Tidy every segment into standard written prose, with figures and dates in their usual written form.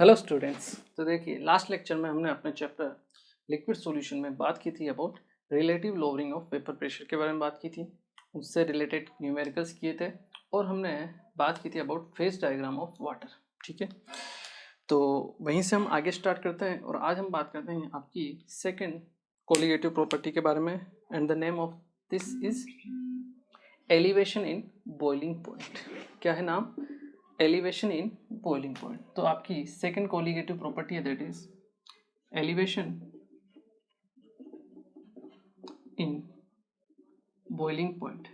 Hello students. तो देखिए last lecture में हमने अपने चैप्टर लिक्विड सॉल्यूशन में बात की थी about relative lowering of vapour pressure के बारे में बात की थी। उससे रिलेटेड न्यूमेरिकल्स किए थे और हमने बात की थी about phase diagram of water. ठीक है, तो वहीं से हम आगे स्टार्ट करते हैं और आज हम बात करते हैं आपकी सेकेंड कोलिगेटिव प्रॉपर्टी के बारे में and the name of this is elevation in boiling point. क्या है नाम? Elevation in boiling point. तो आपकी सेकंड कोलिगेटिव प्रॉपर्टी है that is elevation in boiling point.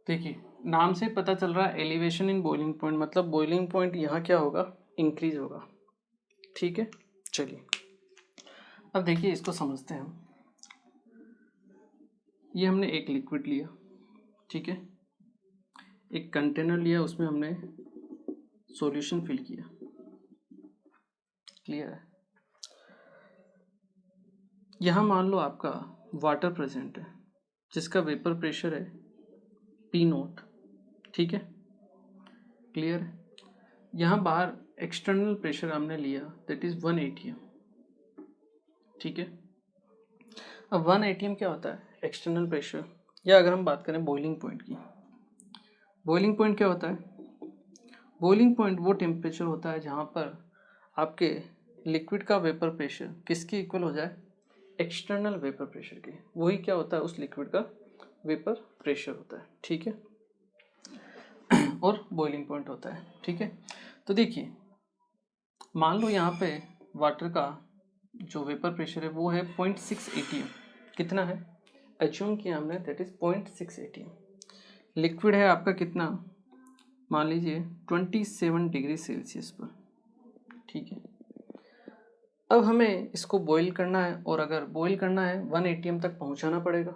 देखिए नाम से पता चल रहा है एलिवेशन इन बॉइलिंग पॉइंट, मतलब बॉइलिंग पॉइंट यहाँ क्या होगा? इंक्रीज होगा। ठीक है, चलिए अब देखिए इसको समझते हैं हम। ये हमने एक लिक्विड लिया, ठीक है, एक कंटेनर लिया, उसमें हमने सॉल्यूशन फिल किया। क्लियर है? यहाँ मान लो आपका वाटर प्रेजेंट है जिसका वेपर प्रेशर है P0। ठीक है, क्लियर है? यहाँ बाहर एक्सटर्नल प्रेशर हमने लिया दैट इज 1 atm। ठीक है, अब 1 atm क्या होता है? External pressure. या अगर हम बात करें बॉइलिंग पॉइंट की, बॉइलिंग पॉइंट क्या होता है? बॉइलिंग पॉइंट वो टेम्परेचर होता है जहाँ पर आपके लिक्विड का वेपर प्रेशर किसके इक्वल हो जाए? एक्सटर्नल वेपर प्रेशर के। वही क्या होता है? उस लिक्विड का वेपर प्रेशर होता है। ठीक है, और बॉइलिंग पॉइंट होता है। ठीक है, तो देखिए मान लो यहाँ पे वाटर का जो वेपर प्रेशर है वो है 0.6 atm। कितना है? एज्यूम किया हमने दैट इज 0.6 atm। लिक्विड है आपका कितना? मान लीजिए 27 डिग्री सेल्सियस पर। ठीक है, अब हमें इसको बॉईल करना है और अगर बॉईल करना है 1 atm तक पहुंचाना पड़ेगा।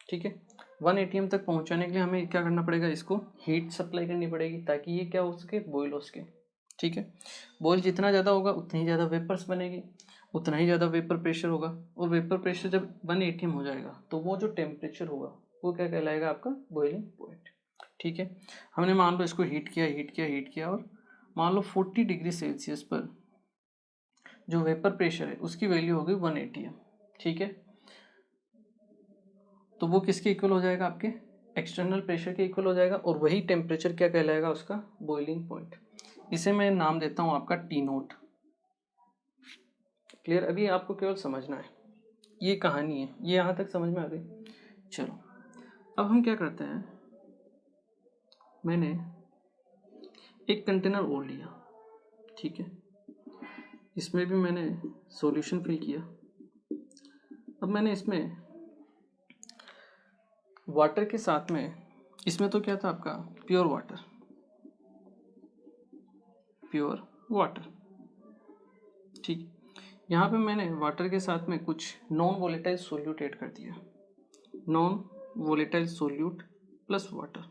ठीक है, 1 atm तक पहुंचाने के लिए हमें क्या करना पड़ेगा? इसको हीट सप्लाई करनी पड़ेगी ताकि ये क्या हो सके? बॉईल हो सके। ठीक है, बॉईल जितना ज़्यादा होगा उतनी ही ज़्यादा वेपर्स बनेगी, उतना ही ज़्यादा वेपर प्रेशर होगा, और वेपर प्रेशर जब 1 atm हो जाएगा तो वो जो टेम्परेचर होगा वो क्या कहलाएगा? आपका बॉइलिंग पॉइंट। ठीक है, हमने मान लो इसको हीट किया और मान लो 40 डिग्री सेल्सियस पर जो वेपर प्रेशर है उसकी वैल्यू होगी 1 atm। ठीक है, तो वो किसके इक्वल हो जाएगा? आपके एक्सटर्नल प्रेशर के इक्वल हो जाएगा, और वही टेम्परेचर क्या कहलाएगा? उसका बॉइलिंग पॉइंट। इसे मैं नाम देता हूँ आपका T0। क्लियर? अभी आपको केवल समझना है, ये कहानी है, ये यहाँ तक समझ में आ गई। चलो अब हम क्या करते हैं, मैंने एक कंटेनर और लिया। ठीक है, इसमें भी मैंने सॉल्यूशन फिल किया। अब मैंने इसमें वाटर के साथ में, इसमें तो क्या था आपका? Pure water. ठीक, यहाँ पे मैंने वाटर के साथ में कुछ नॉन वोलेटाइल सोल्यूट ऐड कर दिया। Non volatile solute plus water.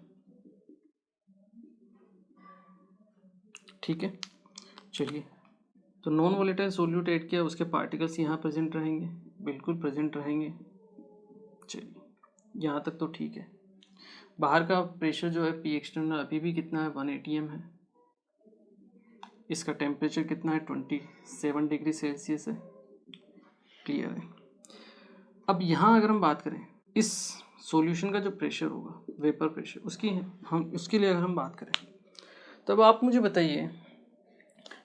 ठीक है, चलिए, तो नॉन वोलेटाइल सोल्यूट ऐड किया, उसके पार्टिकल्स यहाँ प्रेजेंट रहेंगे, बिल्कुल प्रेजेंट रहेंगे। चलिए यहाँ तक तो ठीक है। बाहर का प्रेशर जो है पी एक्सटर्नल अभी भी कितना है? 1 atm है। इसका टेम्परेचर कितना है? 27 डिग्री सेल्सियस है। क्लियर है? अब यहाँ अगर हम बात करें इस सॉल्यूशन का जो प्रेशर होगा, वेपर प्रेशर, उसके लिए अगर हम बात करें, तब आप मुझे बताइए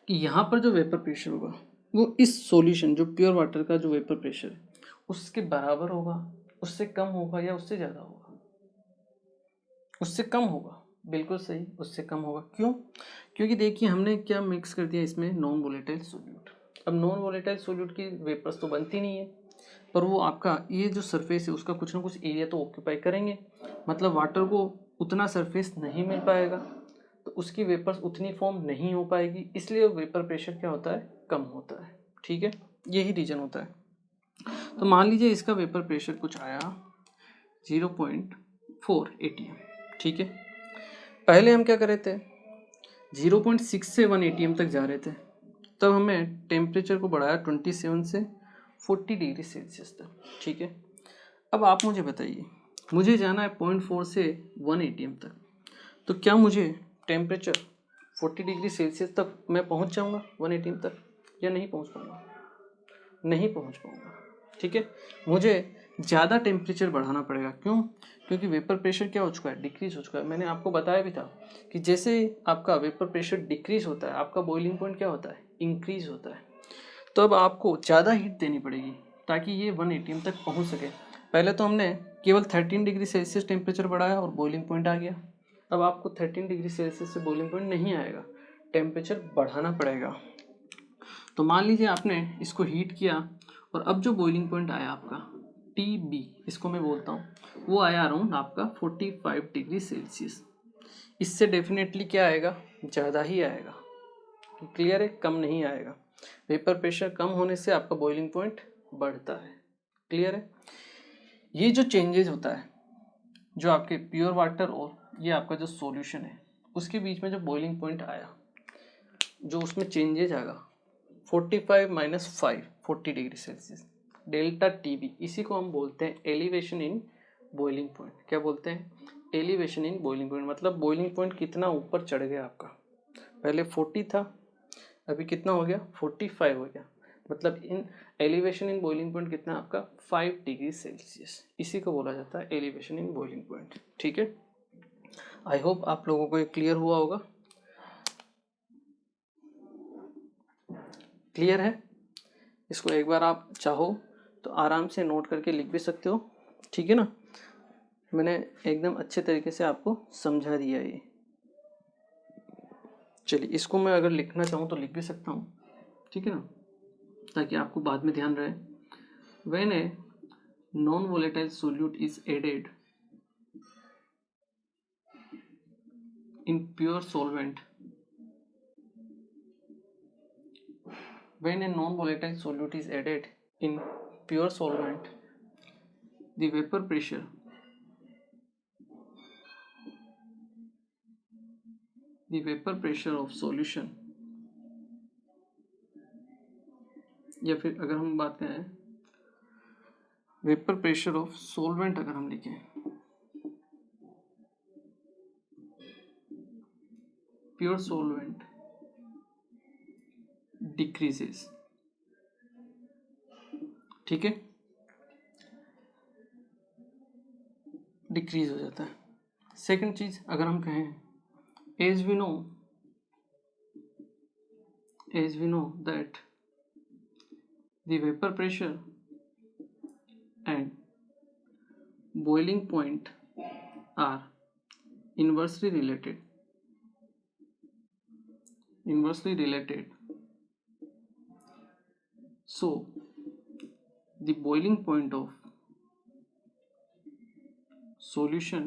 कि यहाँ पर जो वेपर प्रेशर होगा वो इस सॉल्यूशन जो प्योर वाटर का जो वेपर प्रेशर है उसके बराबर होगा, उससे कम होगा, या उससे ज़्यादा होगा? उससे कम होगा। बिल्कुल सही, उससे कम होगा। क्यों? क्योंकि देखिए हमने क्या मिक्स कर दिया इसमें? Non volatile solute. अब नॉन वोलेटाइल सोल्यूट की वेपर्स तो बनती नहीं है, पर वो आपका ये जो सरफेस है उसका कुछ ना कुछ एरिया तो ऑक्यूपाई करेंगे, मतलब वाटर को उतना सरफेस नहीं मिल पाएगा, तो उसकी वेपर्स उतनी फॉर्म नहीं हो पाएगी, इसलिए वेपर प्रेशर क्या होता है? कम होता है। ठीक है, यही रीजन होता है। तो मान लीजिए इसका वेपर प्रेशर कुछ आया 0.4 atm। ठीक है, पहले हम क्या कर रहे थे? 0.6 से 1 atm तक जा रहे थे, तब हमें टेम्परेचर को बढ़ाया 27 से 40 डिग्री सेल्सियस तक। ठीक है, अब आप मुझे बताइए, मुझे जाना है 0.4 से 1 atm तक, तो क्या मुझे टेम्परेचर 40 डिग्री सेल्सियस तक मैं पहुंच जाऊंगा 180 तक, या नहीं पहुंच पाऊंगा? नहीं पहुंच पाऊंगा। ठीक है, मुझे ज़्यादा टेम्परेचर बढ़ाना पड़ेगा। क्यों? क्योंकि वेपर प्रेशर क्या हो चुका है, डिक्रीज हो चुका है। मैंने आपको बताया भी था कि जैसे आपका वेपर प्रेशर डिक्रीज होता है, आपका बॉइलिंग पॉइंट क्या होता है, इंक्रीज होता है। तो अब आपको ज़्यादा हीट देनी पड़ेगी ताकि ये 180 तक पहुंच सके। पहले तो हमने केवल 13 डिग्री सेल्सियस टेम्परेचर बढ़ाया और बॉइलिंग पॉइंट आ गया। अब आपको 13 डिग्री सेल्सियस से बॉइलिंग पॉइंट नहीं आएगा, टेम्परेचर बढ़ाना पड़ेगा। तो मान लीजिए आपने इसको हीट किया और अब जो बॉइलिंग पॉइंट आया आपका TB, इसको मैं बोलता हूँ, वो आया अराउंड आपका 45 डिग्री सेल्सियस। इससे डेफिनेटली क्या आएगा, ज़्यादा ही आएगा। क्लियर है, कम नहीं आएगा। वेपर प्रेशर कम होने से आपका बॉइलिंग पॉइंट बढ़ता है। क्लियर है। ये जो चेंजेस होता है, जो आपके प्योर वाटर और ये आपका जो सॉल्यूशन है उसके बीच में जो बॉइलिंग पॉइंट आया, जो उसमें चेंजेस आएगा 45 minus 5 40 degree Celsius, delta TB, इसी को हम बोलते हैं एलिवेशन इन बॉइलिंग पॉइंट। क्या बोलते हैं, एलिवेशन इन बॉइलिंग पॉइंट। मतलब बॉइलिंग पॉइंट कितना ऊपर चढ़ गया आपका, पहले 40 था, अभी कितना हो गया, 45 हो गया। मतलब इन एलिवेशन इन बॉइलिंग पॉइंट कितना आपका 5 डिग्री सेल्सियस, इसी को बोला जाता है एलिवेशन इन बॉइलिंग पॉइंट। ठीक है, आई होप आप लोगों को ये क्लियर हुआ होगा। क्लियर है। इसको एक बार आप चाहो तो आराम से नोट करके लिख भी सकते हो। ठीक है ना, मैंने एकदम अच्छे तरीके से आपको समझा दिया ये। चलिए, इसको मैं अगर लिखना चाहूँ तो लिख भी सकता हूँ। ठीक है ना, ताकि आपको बाद में ध्यान रहे। When a non volatile solute is added in pure solvent, when a non-volatile solute is added in pure solvent, the vapor pressure of solution, या फिर अगर हम बात करें वेपर प्रेशर ऑफ सॉल्वेंट, अगर हम लिखें प्योर सॉल्वेंट डिक्रीजेस। ठीक है, डिक्रीज हो जाता है। सेकंड चीज अगर हम कहें, as we know that the vapor pressure and boiling point are inversely related, so the boiling point of solution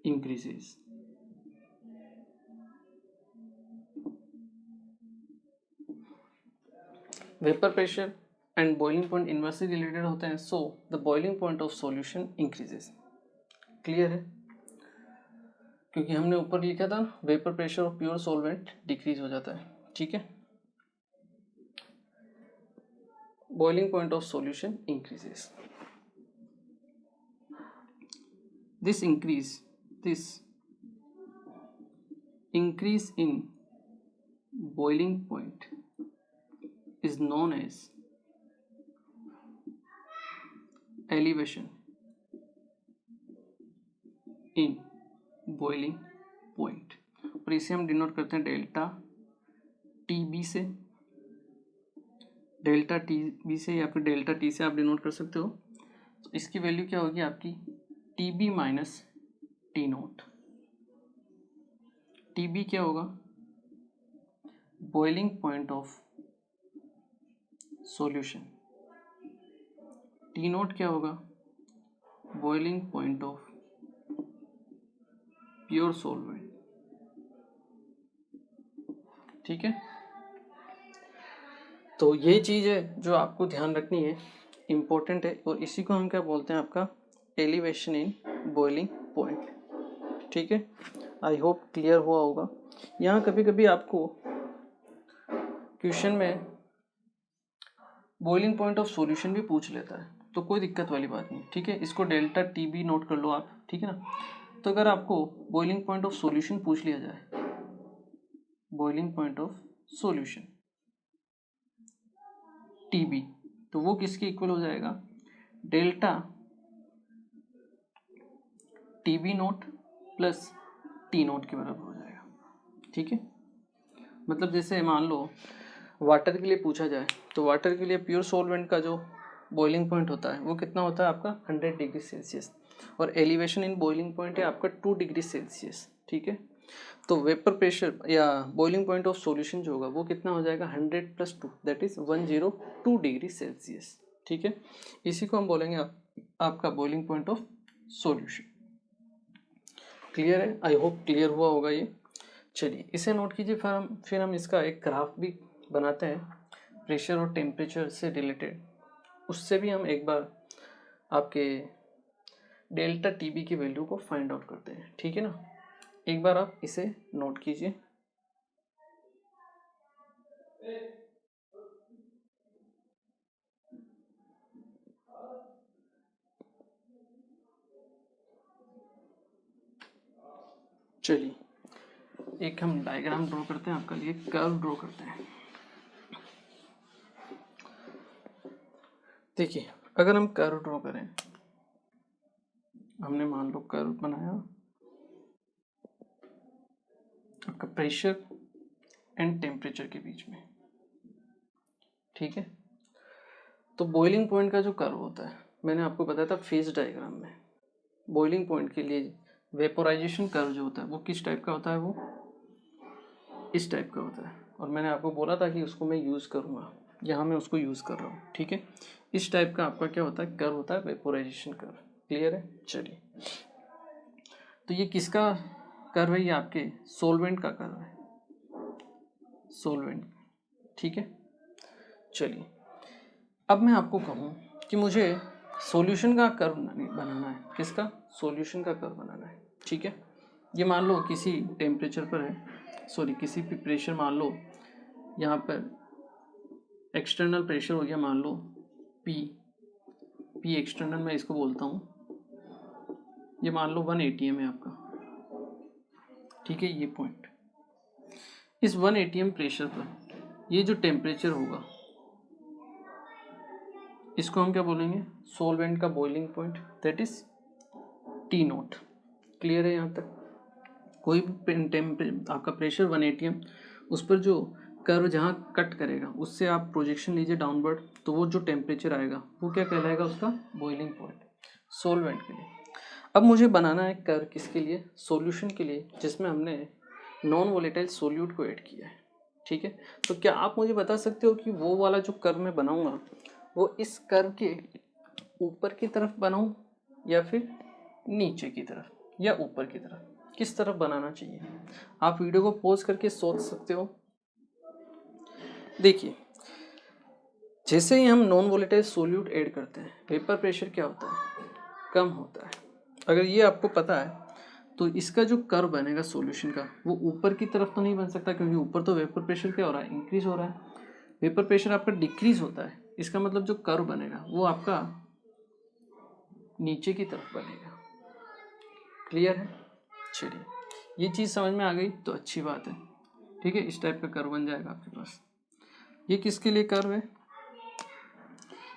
increases। Vapour pressure and boiling point inversely related होते हैं, so the boiling point of solution increases. Clear है, क्योंकि हमने ऊपर लिखा था vapour pressure of pure solvent decrease हो जाता है। ठीक है, boiling point of solution increases. This increase in boiling point is known as elevation in boiling point, और इसे हम डिनोट करते हैं डेल्टा TB से, डेल्टा TB से या फिर डेल्टा T से आप डिनोट कर सकते हो। तो इसकी वैल्यू क्या होगी आपकी, TB माइनस T0। TB क्या होगा, boiling point of solution, T0 क्या होगा, boiling point of pure solvent. ठीक है, तो ये चीज़ है जो आपको ध्यान रखनी है, इम्पोर्टेंट है, और इसी को हम क्या बोलते हैं, आपका एलिवेशन इन बॉइलिंग पॉइंट। ठीक है, आई होप क्लियर हुआ होगा। यहाँ कभी कभी आपको क्वेश्चन में बॉइलिंग पॉइंट ऑफ सॉल्यूशन भी पूछ लेता है, तो कोई दिक्कत वाली बात नहीं। ठीक है, इसको डेल्टा TB नोट कर लो आप। ठीक है ना, तो अगर आपको बॉइलिंग पॉइंट ऑफ सॉल्यूशन पूछ लिया जाए, boiling point of solution TB, तो वो किसके इक्वल हो जाएगा, delta TB note plus T note के बराबर हो जाएगा। ठीक है, मतलब जैसे मान लो वाटर के लिए पूछा जाए, तो वाटर के लिए प्योर सॉल्वेंट का जो बॉइलिंग पॉइंट होता है वो कितना होता है आपका 100 डिग्री सेल्सियस, और एलिवेशन इन बॉइलिंग पॉइंट है आपका 2 डिग्री सेल्सियस। ठीक है, तो वेपर प्रेशर या बॉइलिंग पॉइंट ऑफ सॉल्यूशन जो होगा वो कितना हो जाएगा 100 + 2 दैट इज 102 डिग्री सेल्सियस। ठीक है, इसी को हम बोलेंगे आपका boiling point of solution. Clear है, आई होप क्लियर हुआ होगा ये। चलिए इसे नोट कीजिए, फिर हम इसका एक ग्राफ भी बनाते हैं प्रेशर और टेम्परेचर से रिलेटेड, उससे भी हम एक बार आपके डेल्टा TB की वैल्यू को फाइंड आउट करते हैं। ठीक है ना, एक बार आप इसे नोट कीजिए। चलिए एक हम डायग्राम ड्रॉ करते हैं, आपका लिए कर्व ड्रॉ करते हैं। देखिए अगर हम कर्व ड्रॉ करें, हमने मान लो कर्व बनाया आपका प्रेशर एंड टेम्परेचर के बीच में। ठीक है, तो बॉइलिंग पॉइंट का जो कर्व होता है मैंने आपको बताया था फेज डायग्राम में, बॉइलिंग पॉइंट के लिए वेपोराइजेशन कर्व जो होता है वो किस टाइप का होता है, वो इस टाइप का होता है, और मैंने आपको बोला था कि उसको मैं यूज़ करूँगा, यहाँ मैं उसको यूज़ कर रहा हूँ। ठीक है, इस टाइप का आपका क्या होता है कर्व होता है, वेपोराइजेशन कर्व। क्लियर है, चलिए तो ये किसका कर्व है, ये आपके सॉल्वेंट का कर्व है, सॉल्वेंट। ठीक है, चलिए अब मैं आपको कहूँ कि मुझे सॉल्यूशन का कर्व बनाना है, किसका, सॉल्यूशन का कर्व बनाना है। ठीक है, ये मान लो किसी टेम्परेचर पर है, सॉरी किसी भी प्रेशर, मान लो यहाँ पर एक्सटर्नल प्रेशर हो गया मान लो P एक्सटर्नल मैं इसको बोलता हूँ, ये मान लो 1 atm है आपका। ठीक है, ये पॉइंट, इस 1 atm प्रेशर पर ये जो टेम्परेचर होगा इसको हम क्या बोलेंगे, सॉल्वेंट का boiling point, that is T note. Clear है यहाँ तक, कोई भी आपका प्रेशर 1 atm, उस पर जो कर्व जहाँ कट करेगा उससे आप प्रोजेक्शन लीजिए डाउनवर्ड, तो वो जो टेम्परेचर आएगा वो क्या कहलाएगा, उसका बॉइलिंग पॉइंट सॉल्वेंट के लिए। अब मुझे बनाना है कर्व किसके लिए, सॉल्यूशन के लिए, जिसमें हमने नॉन वोलेटाइल सोल्यूट को ऐड किया है। ठीक है, तो क्या आप मुझे बता सकते हो कि वो वाला जो कर्व मैं बनाऊंगा वो इस कर्व के ऊपर की तरफ बनाऊं या फिर नीचे की तरफ या ऊपर की तरफ, किस तरफ बनाना चाहिए? आप वीडियो को पॉज करके सोच सकते हो। देखिए जैसे ही हम नॉन वोलेटाइल सोल्यूट ऐड करते हैं वेपर प्रेशर क्या होता है, कम होता है। अगर ये आपको पता है तो इसका जो कर्व बनेगा सॉल्यूशन का वो ऊपर की तरफ तो नहीं बन सकता, क्योंकि ऊपर तो वेपर प्रेशर क्या हो रहा है, इंक्रीज हो रहा है, वेपर प्रेशर आपका डिक्रीज होता है। इसका मतलब जो कर्व बनेगा वो आपका नीचे की तरफ बनेगा। क्लियर है, चलिए ये चीज़ समझ में आ गई तो अच्छी बात है। ठीक है, इस टाइप का कर्व बन जाएगा आपके पास। ये किसके लिए कर्व है,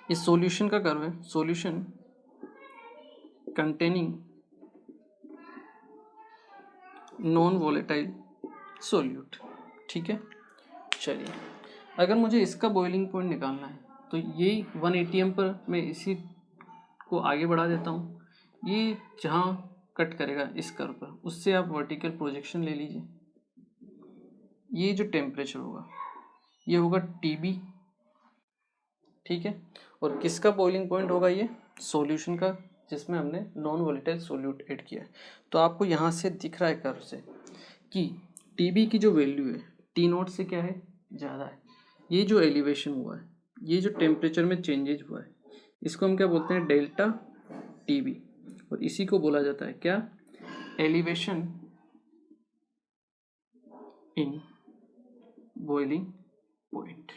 ये सॉल्यूशन का कर्व है, solution containing non volatile solute. ठीक है, चलिए अगर मुझे इसका बॉइलिंग पॉइंट निकालना है तो ये 1 atm पर मैं इसी को आगे बढ़ा देता हूँ, ये जहाँ कट करेगा इस कर्व पर उससे आप वर्टिकल प्रोजेक्शन ले लीजिए। ये जो टेम्परेचर होगा ये होगा TB। ठीक है, और किसका बॉइलिंग पॉइंट होगा, ये सॉल्यूशन का, जिसमें हमने नॉन वोलेटाइल सोल्यूट ऐड किया है। तो आपको यहाँ से दिख रहा है कर्व से कि TB की जो वैल्यू है T नोट से क्या है, ज़्यादा है। ये जो एलिवेशन हुआ है, ये जो टेम्परेचर में चेंजेज हुआ है, इसको हम क्या बोलते हैं, डेल्टा TB, और इसी को बोला जाता है क्या, एलिवेशन इन बॉइलिंग पॉइंट।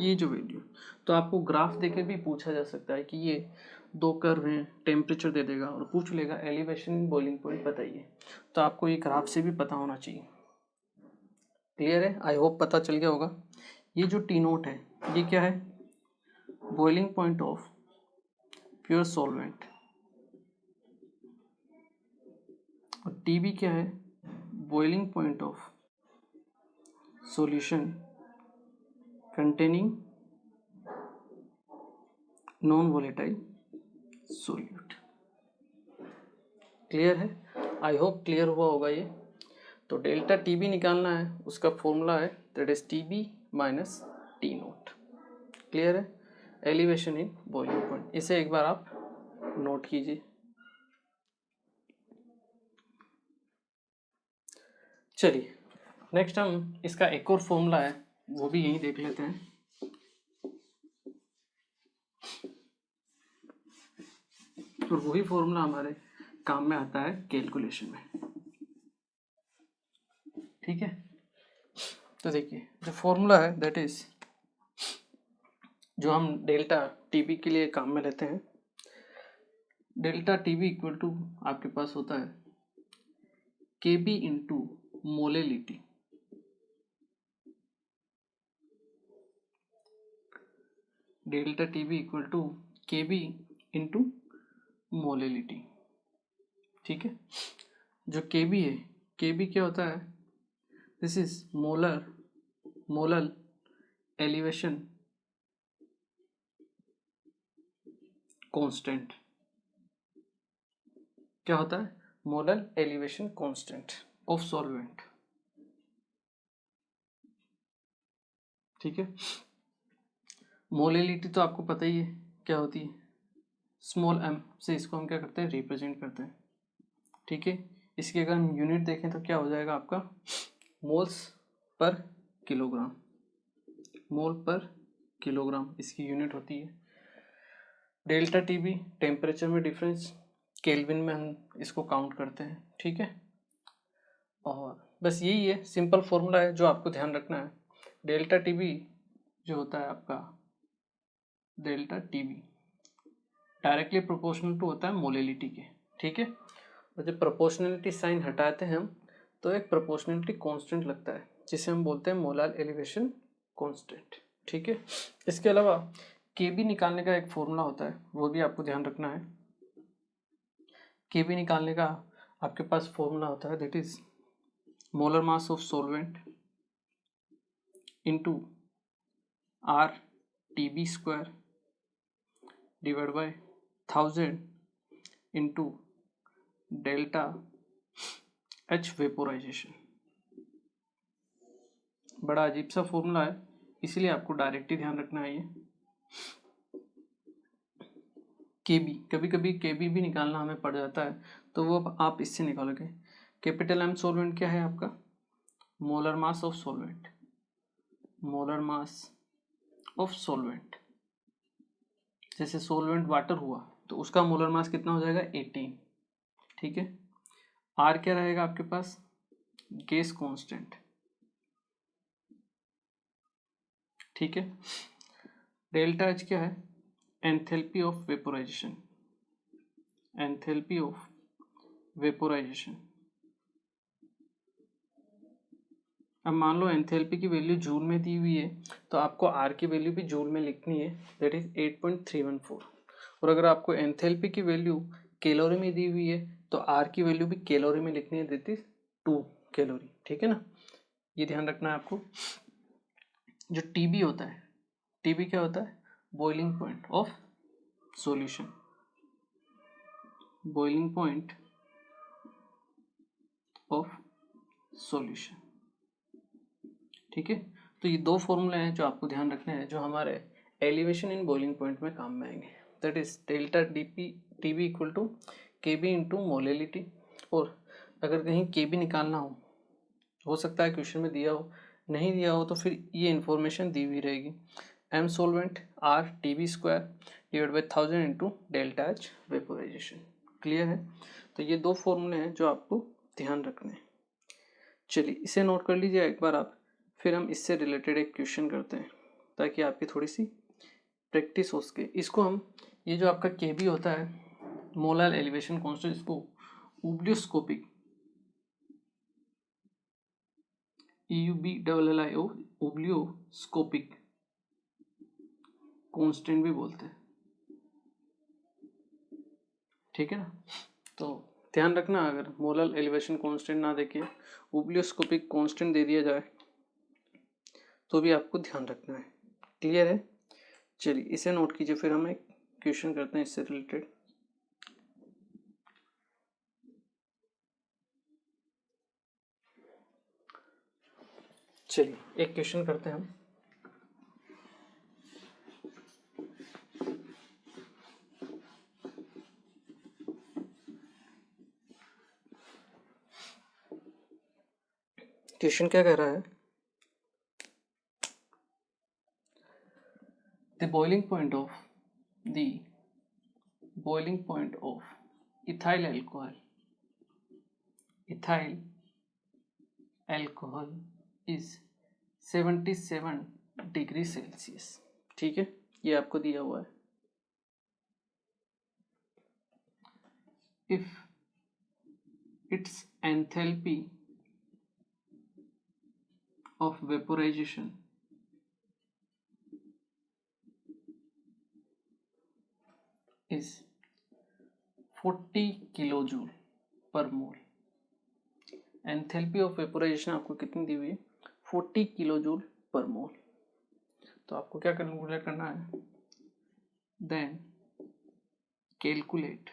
ये जो वैल्यू, तो आपको ग्राफ देके भी पूछा जा सकता है कि ये दो कर्व हैं, टेम्परेचर दे देगा और पूछ लेगा एलिवेशन इन बॉइलिंग पॉइंट बताइए, तो आपको ये ग्राफ से भी पता होना चाहिए। क्लियर है? आई होप पता चल गया होगा। ये जो टी नोट है ये क्या है? Boiling point of pure solvent. और टी बी क्या है? Boiling point of solution containing non volatile solute. Clear है? आई होप क्लियर हुआ होगा ये। तो डेल्टा टी बी निकालना है, उसका फॉर्मूला है that is T B minus T naught. Clear है? एलिवेशन इन बॉइलिंग पॉइंट, इसे एक बार आप नोट कीजिए। चलिए नेक्स्ट हम इसका एक और फॉर्मूला है वो भी यहीं देख लेते हैं। और वही फॉर्मूला हमारे काम में आता है कैलकुलेशन में। ठीक है, तो देखिए जो फॉर्मूला है दैट इज, जो हम डेल्टा टीबी के लिए काम में लेते हैं, डेल्टा टीबी इक्वल टू आपके पास होता है K B into molality. Delta TB equal to K B into molality. ठीक है, जो के बी है, के बी क्या होता है? This is molal elevation constant. क्या होता है? Molal elevation constant of solvent. ठीक है, मोलेलिटी तो आपको पता ही है क्या होती है, स्मॉल एम से इसको हम क्या करते हैं? रिप्रेजेंट करते हैं। ठीक है, इसकी अगर हम यूनिट देखें तो क्या हो जाएगा आपका? Moles per kilogram. मोल पर किलोग्राम इसकी यूनिट होती है। डेल्टा टी बी टेम्परेचर में डिफरेंस, केल्विन में हम इसको काउंट करते हैं। ठीक है, और बस यही है, सिंपल फॉर्मूला है जो आपको ध्यान रखना है। डेल्टा टी बी जो होता है आपका, delta T B directly proportional to होता है मोलेलिटी के। ठीक है, और जब प्रोपोर्शनलिटी साइन हटाते हैं हम तो एक प्रोपोर्शनलिटी कांस्टेंट लगता है जिसे हम बोलते हैं मोलर एलिवेशन कांस्टेंट। ठीक है, इसके अलावा के बी निकालने का एक फॉर्मूला होता है, वो भी आपको ध्यान रखना है। के बी निकालने का आपके पास फॉर्मूला होता है that is molar mass of solvent into R T B square divide by 1000 into delta H vaporization. बड़ा अजीब सा फॉर्मूला है, इसलिए आपको डायरेक्ट ही ध्यान रखना है ये। के बी, कभी कभी के बी भी निकालना हमें पड़ जाता है, तो वो आप इससे निकालोगे। कैपिटल एम सॉल्वेंट क्या है आपका? Molar mass of solvent. Molar mass of solvent, जैसे सॉल्वेंट वाटर हुआ तो उसका मोलर मास कितना हो जाएगा? 18। ठीक है, आर क्या रहेगा आपके पास? Gas constant. ठीक है, डेल्टा एच क्या है? Enthalpy of vaporisation. Enthalpy of vaporisation. अब मान लो एंथैल्पी की वैल्यू जूल में दी हुई है तो आपको आर की वैल्यू भी जूल में लिखनी है, दैट इज 8.314। और अगर आपको एंथैल्पी की वैल्यू कैलोरी में दी हुई है तो आर की वैल्यू भी कैलोरी में लिखनी है, दैट इज 2 कैलोरी। ठीक है ना, ये ध्यान रखना है आपको। जो टीबी होता है, टीबी क्या होता है? Boiling point of solution. Boiling point of solution. ठीक है, तो ये दो फॉर्मूले हैं जो आपको ध्यान रखने हैं, जो हमारे एलिवेशन इन बॉइलिंग पॉइंट में काम में आएंगे। That is delta T B equal to K B into molality. और अगर कहीं के बी निकालना हो सकता है क्वेश्चन में दिया हो, नहीं दिया हो तो फिर ये इन्फॉर्मेशन दी हुई रहेगी। M solvent R T B square divide by 1000 into delta H vaporization. Clear है? तो ये दो फॉर्मूले हैं जो आपको ध्यान रखने हैं। चलिए इसे नोट कर लीजिए एक बार आप, फिर हम इससे रिलेटेड एक क्वेश्चन करते हैं ताकि आपकी थोड़ी सी प्रैक्टिस हो सके। इसको हम ये जो आपका KB होता है मोलर एलिवेशन कांस्टेंट, इसको ओब्लियोस्कोपिक EUBLLIO ओब्लियोस्कोपिक कांस्टेंट भी बोलते हैं, ठीक है ना। तो ध्यान रखना, अगर मोलर एलिवेशन कांस्टेंट ना देके ओब्लियोस्कोपिक कांस्टेंट दे दिया जाए तो भी आपको ध्यान रखना है। क्लियर है? चलिए इसे नोट कीजिए, फिर हम एक क्वेश्चन करते हैं इससे रिलेटेड। चलिए एक क्वेश्चन करते हैं हम। क्वेश्चन क्या कह रहा है? The boiling point of ethyl alcohol is 77 degree Celsius, ठीक है, ये आपको दिया हुआ है। If its enthalpy of vaporization is 40 kilojoule पर मोल, एंथैल्पी ऑफ वेपोराइजेशन आपको कितनी दी हुई है? 40 किलोजूल पर मोल। तो आपको क्या कैलकुलेट करना है? देन कैलकुलेट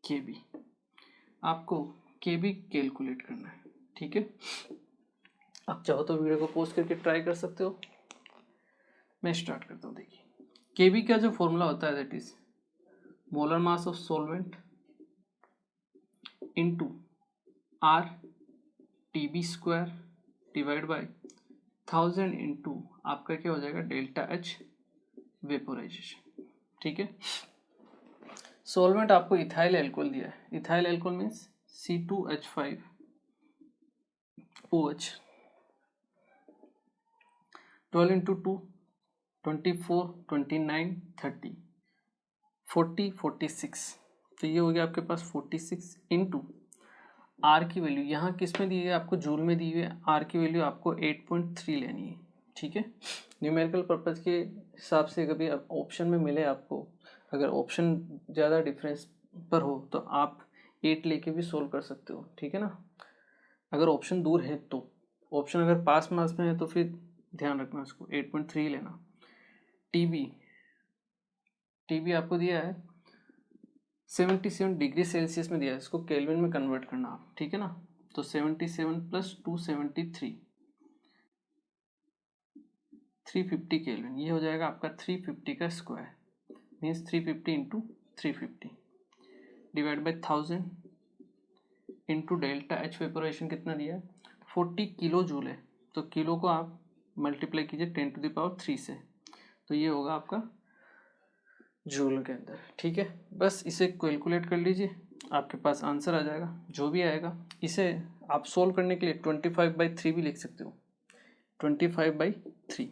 KB, आपको KB कैलकुलेट करना है, ठीक है। आप चाहो तो वीडियो को पॉज करके ट्राई कर सकते हो। मैं स्टार्ट करता हूँ। देखिए KB का जो फॉर्मूला होता है that is molar mass of solvent into RTB² divide by 1000 into आपका क्या हो जाएगा? ΔH वेपोराइजेशन, ठीक है। सॉल्वेंट आपको इथाइल एल्कोहल दिया है। Ethyl alcohol means C2H5OH, 12 into 2 24 29 30 40 46, तो ये हो गया आपके पास 46 इंटू आर की वैल्यू यहाँ किस में दी है? आपको जूल में दी हुई है। आर की वैल्यू आपको 8.3 लेनी है, ठीक है। न्यूमेरिकल पर्पज़ के हिसाब से कभी ऑप्शन में मिले आपको, अगर ऑप्शन ज़्यादा डिफरेंस पर हो तो आप 8 लेके भी सोल्व कर सकते हो, ठीक है ना। अगर ऑप्शन दूर है तो, ऑप्शन अगर पास मास में है तो फिर ध्यान रखना इसको 8.3 लेना। टीबी आपको दिया है 77 डिग्री सेल्सियस में दिया है, इसको केल्विन में कन्वर्ट करना आप, ठीक है ना। तो 77 प्लस 273 350 केल्विन, ये हो जाएगा आपका 350 का square, means 350 into 350 divide by 1000 into ΔH evaporation कितना दिया है? 40 किलो जूल है, तो किलो को आप मल्टीप्लाई कीजिए 10⁻³ से, तो ये होगा आपका जूल के अंदर, ठीक है। बस इसे कैलकुलेट कर लीजिए, आपके पास आंसर आ जाएगा। जो भी आएगा इसे आप सोल्व करने के लिए 25/3 भी लिख सकते हो। 25/3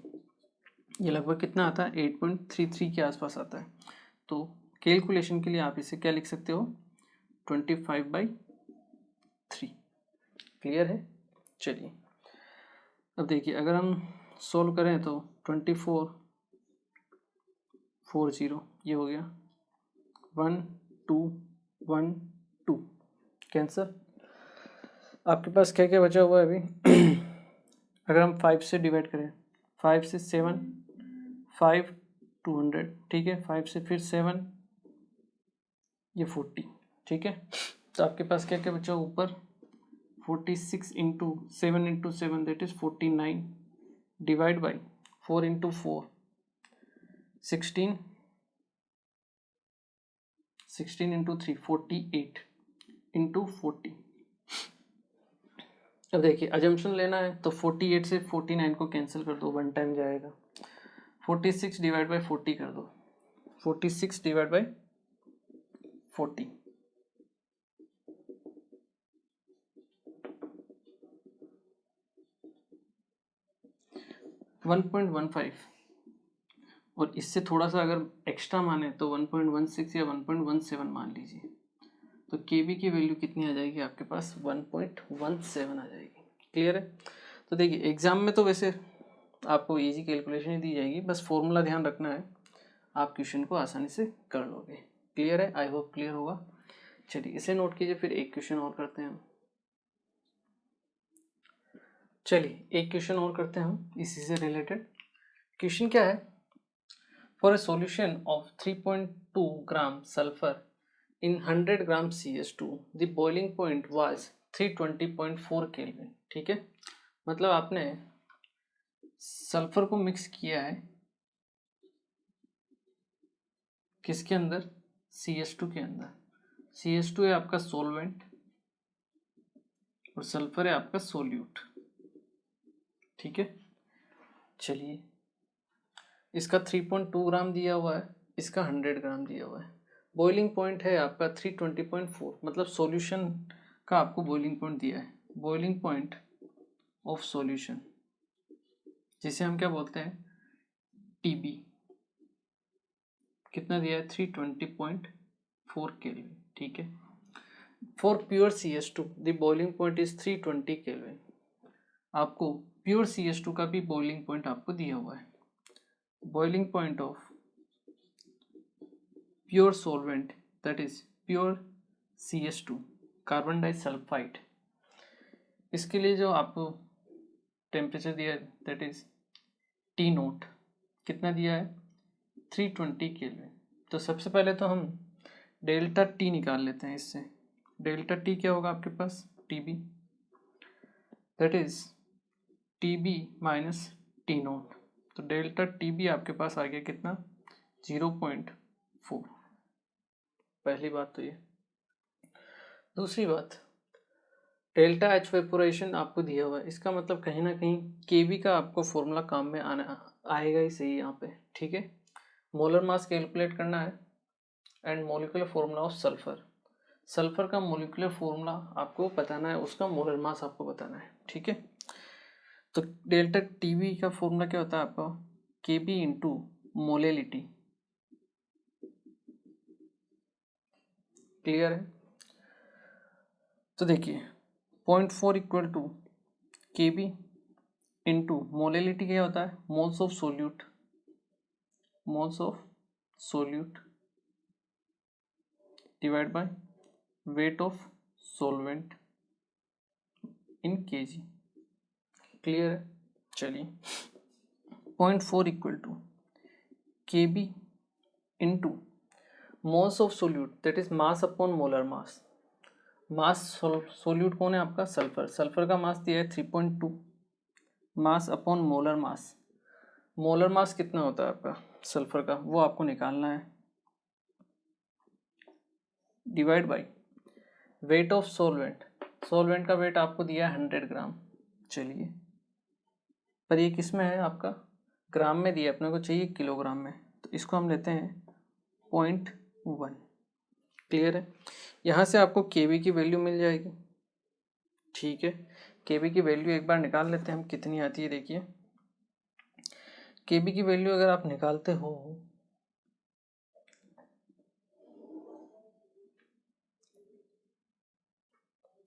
ये लगभग कितना आता है? 8.33 के आसपास आता है। तो कैलकुलेशन के लिए आप इसे क्या लिख सकते हो? 25/3। क्लियर है? चलिए अब देखिए, अगर हम सोल्व करें तो 2440 ये हो गया 1 2 1 2 कैंसर। आपके पास क्या क्या बचा हुआ है अभी? अगर हम 5 से डिवाइड करें, 5 से 7 5 200, ठीक है। 5 से फिर 7 ये 40, ठीक है। तो आपके पास क्या क्या बचा ऊपर? 46 into 7 into 7 that is 49 divide by 4 into 4 16 16 into 3 48 into 40। अब देखिए अजम्पशन लेना है तो 48 से 49 को कैंसिल कर दो, 1 टाइम जाएगा। 46 डिवाइड बाई 40 कर दो, 46 डिवाइड बाई 40, 1.15, और इससे थोड़ा सा अगर एक्स्ट्रा माने तो 1.16 या 1.17 मान लीजिए, तो केबी की वैल्यू कितनी आ जाएगी आपके पास, 1.17 आ जाएगी। क्लियर है। तो देखिए एग्जाम में तो वैसे आपको इजी कैलकुलेशन ही दी जाएगी, बस फॉर्मूला ध्यान रखना है, आप क्वेश्चन को आसानी से कर लोगे। क्लियर है, आई होप क्लियर होगा। चलिए इसे नोट कीजिए, फिर एक क्वेश्चन और करते हैं हम। चलिए एक क्वेश्चन और करते हैं हम इसी से रिलेटेड। क्वेश्चन क्या है, for a solution of 3.2 gram sulphur in 100 gram CS2 the boiling point was 320.4 kelvin. ठीक है, मतलब आपने सल्फर को मिक्स किया है किसके अंदर, CS2 के अंदर। CS2 है आपका सोलवेंट और सल्फर है आपका सोल्यूट। ठीक है, चलिए इसका 3.2 ग्राम दिया हुआ है, इसका 100 ग्राम दिया हुआ है। बॉइलिंग पॉइंट है आपका 320.4, मतलब सॉल्यूशन का आपको बॉइलिंग पॉइंट दिया है, बॉइलिंग पॉइंट ऑफ सॉल्यूशन, जिसे हम क्या बोलते हैं, TB। कितना दिया है, 320.4 केल्विन। ठीक है, for pure CS2 the boiling point is 320 kelvin. आपको प्योर CS2 का भी बॉइलिंग पॉइंट आपको दिया हुआ है, boiling point of pure solvent that is pure CS2 carbon disulphide. इसके लिए जो आपको टेम्परेचर दिया है दैट इज T0, कितना दिया है, 320 केल्विन। तो सबसे पहले तो हम डेल्टा T निकाल लेते हैं इससे। डेल्टा T क्या होगा आपके पास, TB, that is TB minus T0। तो डेल्टा TB आपके पास आ गया कितना, 0.4। पहली बात तो ये। दूसरी बात, डेल्टा H वेपोरेशन आपको दिया हुआ है, इसका मतलब कहीं ना कहीं केबी का आपको फॉर्मूला काम में आना आएगा ही सही यहाँ पे। ठीक है, मोलर मास कैलकुलेट करना है and molecular formula of sulphur. Sulphur का मोलिकुलर फॉर्मूला आपको बताना है, उसका मोलर मास आपको बताना है। ठीक है, तो डेल्टा TB का फॉर्मूला क्या होता है आपका, KB इंटू मोलेलिटी। क्लियर है। तो देखिए 0.4 equal to KB into molality क्या होता है, moles of solute, moles of solute divide by weight of solvent in kg। Clear है। चलिए 0.4 equal to KB into moles of solute that is mass upon molar mass. Mass solute कौन है आपका, sulphur. Sulphur का मास दिया है 3.2, मास upon molar mass. Molar मास कितना होता है आपका सल्फर का, वो आपको निकालना है, divide by weight of solvent. Solvent का वेट आपको दिया है 100 ग्राम। चलिए पर ये किस में है आपका, ग्राम में दिया, अपने को चाहिए किलोग्राम में, तो इसको हम लेते हैं 0.1। क्लियर है। यहाँ से आपको केबी की वैल्यू मिल जाएगी। ठीक है, केबी की वैल्यू एक बार निकाल लेते हैं हम, कितनी आती है देखिए। केबी की वैल्यू अगर आप निकालते हो,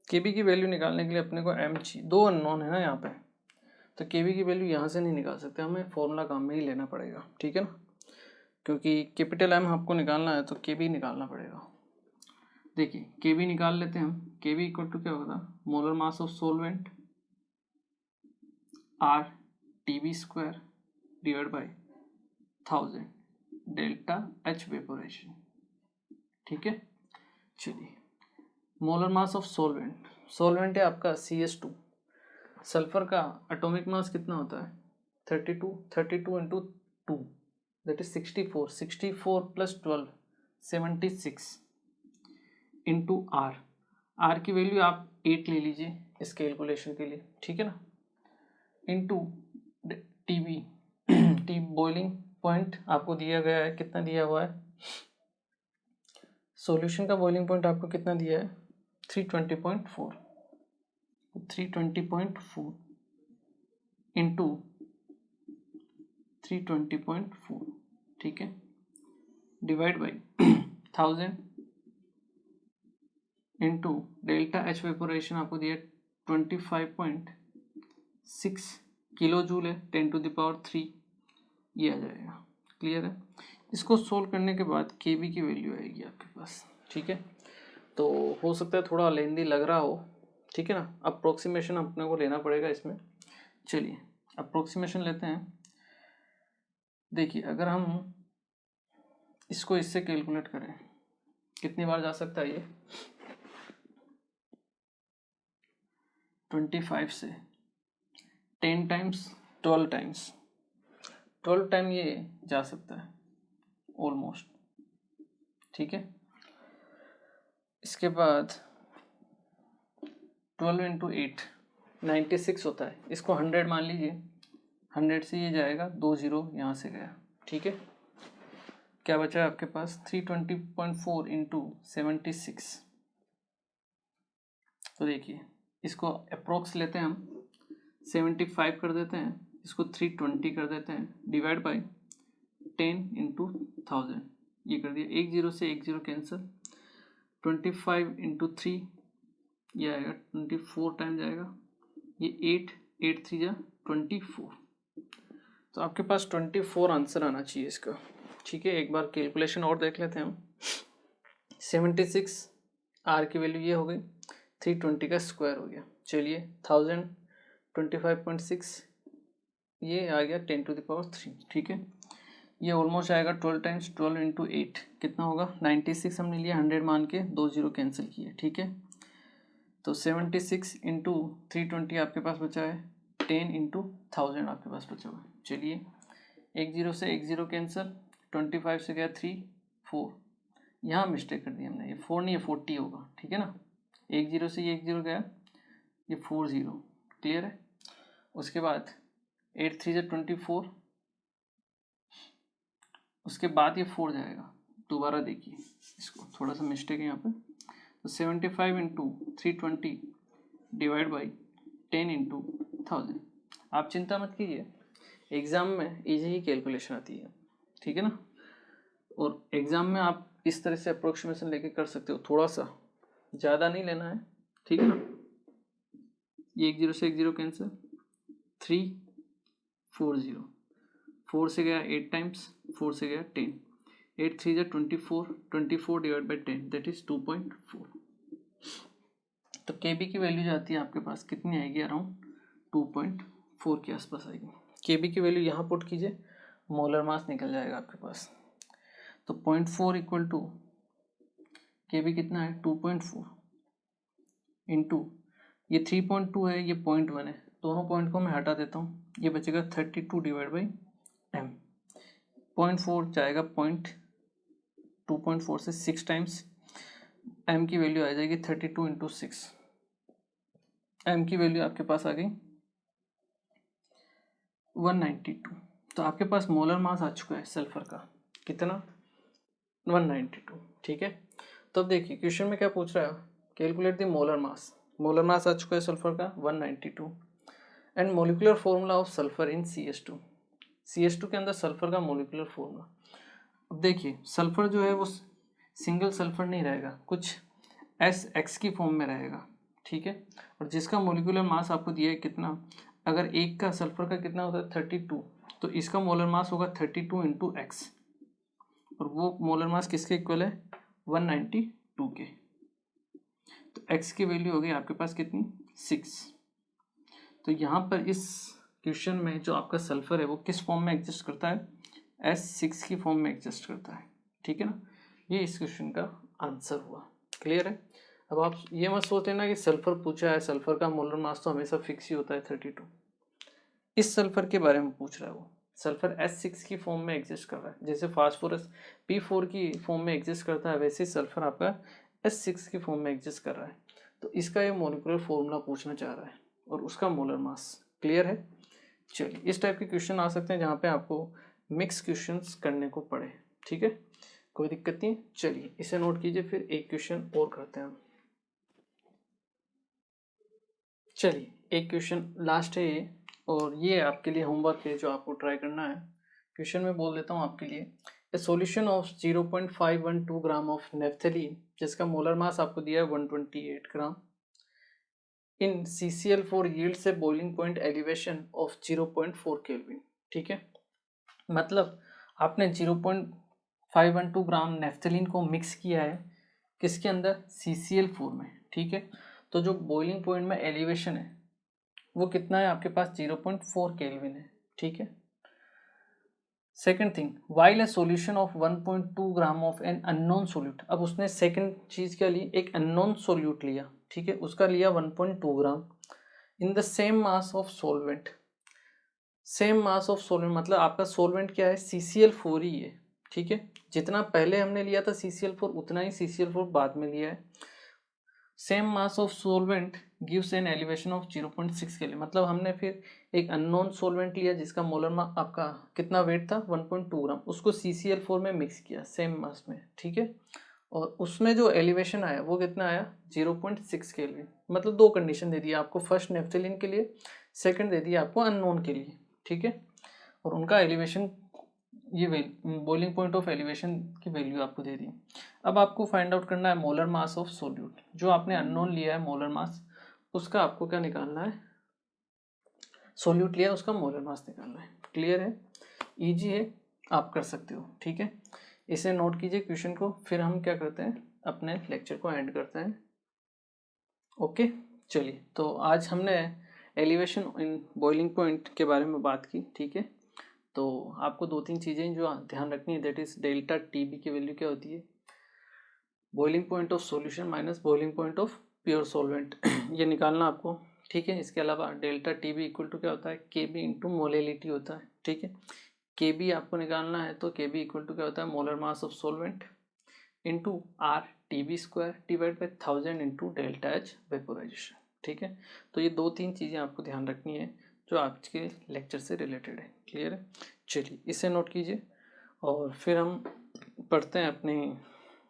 केबी की वैल्यू निकालने के लिए अपने को mg, दो अननोन है ना यहाँ पे, तो केबी की वैल्यू यहाँ से नहीं निकाल सकते, हमें फॉर्मूला काम में ही लेना पड़ेगा। ठीक है ना, क्योंकि कैपिटल M आपको निकालना है तो केबी निकालना पड़ेगा। देखिए केबी निकाल लेते हैं हम, केबी इक्वल टू क्या होगा, molar mass of solvent R TB square divide by 1000 delta H evaporation. ठीक है, चलिए molar mass of solvent, solvent है आपका CS2। सल्फर का एटॉमिक मास कितना होता है, 32, 32 into 2 that is 64, 64 plus 12 76 into R की वैल्यू आप 8 ले लीजिए इस कैलकुलेशन के लिए। ठीक है ना, into TB, T boiling point आपको दिया गया है, कितना दिया हुआ है, सॉल्यूशन का बॉइलिंग पॉइंट आपको कितना दिया है, 320.4, 320.4 इंटू 320.4, ठीक है, divide by 1000 into delta H evaporation आपको दिया 25.6 किलो जूल है, 10⁻3 ये आ जाएगा। क्लियर है। इसको सोल्व करने के बाद केबी की वैल्यू आएगी आपके पास, ठीक है। तो हो सकता है थोड़ा लेंदी लग रहा हो, ठीक है ना। अप्रोक्सीमेशन अपने को लेना पड़ेगा इसमें। चलिए अप्रोक्सीमेशन लेते हैं। देखिए अगर हम इसको इससे कैलकुलेट करें कितनी बार जा सकता है ये, 25 से 10 टाइम्स 12 टाइम्स 12 टाइम ये जा सकता है ऑलमोस्ट, ठीक है। इसके बाद 12 इंटू 8 96 होता है, इसको 100 मान लीजिए। 100 से ये जाएगा 2 0 यहाँ से गया, ठीक है। क्या बचा है आपके पास 320.4 इंटू 76। तो देखिए इसको अप्रोक्स लेते हैं हम, 75 कर देते हैं, इसको 320 कर देते हैं, डिवाइड बाई 10 इंटू 1000 ये कर दिया। 1 0 से 1 0 कैंसिल, 25 इंटू 3 ये आएगा 24 टाइम जाएगा, ये 8 3 जा 24। तो आपके पास 24 आंसर आना चाहिए इसका, ठीक है। एक बार कैलकुलेशन और देख लेते हैं हम। 76 आर की वैल्यू ये हो गई, 320 का स्क्वायर हो गया। चलिए 1000 25.6 ये आ गया 10⁻3, ठीक है। ये ऑलमोस्ट आएगा 12 टाइम्स, 12 इंटू 8 कितना होगा 96 हमने लिया, 100 मान के 2 0 कैंसिल किए, ठीक है। तो 76 इंटू 320 आपके पास बचा है, 10 इंटू 1000 आपके पास बचा हुआ है। चलिए 1 0 से 1 0 कैंसिल, 25 से गया 3 4, यहाँ मिस्टेक कर दी हमने, ये 4 नहीं है 40 होगा, ठीक है ना। 1 0 से ये 1 0 गया, ये 4 0, क्लियर है। उसके बाद 8 3 से 24, उसके बाद ये 4 जाएगा। दोबारा देखिए इसको, थोड़ा सा मिस्टेक है यहाँ पे। तो 75 इंटू 320 डिवाइड बाई 10 इंटू 1000। आप चिंता मत कीजिए, एग्ज़ाम में इजी ही कैलकुलेशन आती है, ठीक है ना। और एग्ज़ाम में आप इस तरह से अप्रोक्सीमेशन लेके कर सकते हो, थोड़ा सा ज़्यादा नहीं लेना है, ठीक है ना। ये 1 0 से 1 0 कैंसिल, 3 4 0, 4 से गया 8 टाइम्स, 4 से गया 10, 8 3 जा 24, 24 डिवाइड बाई 10 दैट इज 2.4। तो केबी की वैल्यू जाती है आपके पास कितनी आएगी, अराउंड 2.4 के आसपास आएगी। केबी की वैल्यू यहाँ पुट कीजिए, मोलर मास निकल जाएगा आपके पास। तो 0.4 इक्वल टू केबी कितना है 2.4 इंटू ये 3.2 है, ये 0.1 है, दोनों पॉइंट को मैं हटा देता हूँ, ये बचेगा 32 डिवाइड बाई एम। 0.4 जाएगा 2.4 से 6 टाइम्स, एम की वैल्यू आ जाएगी 32 इंटू 6। एम की वैल्यू आपके पास आ गई 192। तो आपके पास मोलर मास आ चुका है सल्फर का, कितना 192, ठीक है। तो अब देखिए क्वेश्चन में क्या पूछ रहा है, calculate the molar mass. Molar mass आ चुका है सल्फर का 192 and molecular formula of sulphur in CH2। CH2 के अंदर सल्फर का मोलिकुलर फॉर्मूला। अब देखिए सल्फर जो है वो सिंगल सल्फर नहीं रहेगा, कुछ SX की फॉर्म में रहेगा, ठीक है। और जिसका मोलिकुलर मास आपको दिया है कितना, अगर एक का सल्फर का कितना होता है 32, तो इसका मोलर मास होगा 32 इंटू एक्स, और वो मोलर मास किसके इक्वल है 192 के। तो x की वैल्यू हो गई आपके पास कितनी 6। तो यहाँ पर इस क्वेश्चन में जो आपका सल्फर है वो किस फॉर्म में एग्जिस्ट करता है, S6 की फॉर्म में एग्जिस्ट करता है, ठीक है ना। ये इस क्वेश्चन का आंसर हुआ, क्लियर है। अब आप ये मत सोच लेना कि सल्फर पूछा है, सल्फर का मोलर मास तो हमेशा फिक्स ही होता है 32। इस सल्फर के बारे में पूछ रहा है वो, सल्फर S6 की फॉर्म में एग्जिस्ट कर रहा है, जैसे फास्फोरस P4 की फॉर्म में एग्जिस्ट करता है, वैसे सल्फर आपका S6 की फॉर्म में एग्जिस्ट कर रहा है। तो इसका ये मोलिकुलर फॉर्मूला पूछना चाह रहा है और उसका मोलर मास, क्लियर है। चलिए इस टाइप के क्वेश्चन आ सकते हैं जहाँ पे आपको मिक्स क्वेश्चंस करने को पड़े, ठीक है, कोई दिक्कत नहीं। चलिए इसे नोट कीजिए, फिर एक क्वेश्चन और करते हैं हम। चलिए एक क्वेश्चन लास्ट है ये, और ये आपके लिए होमवर्क है जो आपको ट्राई करना है। क्वेश्चन में बोल देता हूँ आपके लिए, ए solution of 0.512 gram of naphthalene जिसका मोलर मास आपको दिया है 128 ग्राम इन CCl4 यील्ड से boiling point elevation of 0.4 kelvin. ठीक है, मतलब आपने 0.512 ग्राम नेफ्थलीन को मिक्स किया है किसके अंदर, CCl4 में। ठीक है, तो जो बॉइलिंग पॉइंट में एलिवेशन है वो कितना है आपके पास, 0.4 केल्विन है। ठीक है, second thing, while a solution of 1.2 gram of an unknown solute, अब उसने सेकेंड चीज क्या ली, एक अननोन सोल्यूट लिया। ठीक है, उसका लिया 1.2 gram in the same mass of solvent. Same mass of solvent मतलब आपका सोलवेंट क्या है, CCl4 ही है। ठीक है, जितना पहले हमने लिया था CCl4 उतना ही CCl4 बाद में लिया है। Same mass of solvent gives an elevation of 0.6 के लिए, मतलब हमने फिर एक अननोन सोलवेंट लिया जिसका मोलर मास आपका कितना वेट था 1.2 ग्राम, उसको CCl4 में मिक्स किया सेम मास में। ठीक है, और उसमें जो एलिवेशन आया वो कितना आया 0.6 केल्विन। मतलब दो कंडीशन दे दी आपको, फर्स्ट नेफ्थलीन के लिए, सेकंड दे दिया आपको अननोन के लिए। ठीक है, और उनका एलिवेशन ये बॉइलिंग पॉइंट ऑफ एलिवेशन की वैल्यू आपको दे दी। अब आपको फाइंड आउट करना है मोलर मास ऑफ सोल्यूट, जो आपने अननोन लिया है मोलर मास, उसका आपको क्या निकालना है, सोल्यूट लिया उसका मोलर मास निकालना है। क्लियर है, इजी है, आप कर सकते हो। ठीक है, इसे नोट कीजिए क्वेश्चन को, फिर हम क्या करते हैं अपने लेक्चर को एंड करते हैं। ओके, चलिए, तो आज हमने एलिवेशन इन बॉइलिंग पॉइंट के बारे में बात की। ठीक है, तो आपको दो तीन चीज़ें जो ध्यान रखनी है, दैट इज डेल्टा TB की वैल्यू क्या होती है, boiling point of solution minus boiling point of pure solvent ये निकालना आपको। ठीक है, इसके अलावा डेल्टा TB इक्वल टू क्या होता है, KB इंटू मोलेलिटी होता है। ठीक है, KB आपको निकालना है तो KB इक्वल टू क्या होता है, molar mass of solvent into RTB² divide by 1000 into delta H vaporisation. ठीक है, तो ये दो तीन चीज़ें आपको ध्यान रखनी है जो आपके लेक्चर से रिलेटेड है। क्लियर है, चलिए इसे नोट कीजिए, और फिर हम पढ़ते हैं अपने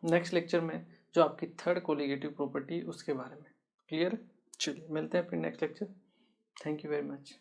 नेक्स्ट लेक्चर में जो आपकी थर्ड कोलिगेटिव प्रॉपर्टी उसके बारे में। क्लियर है, चलिए मिलते हैं फिर next lecture. Thank you very much.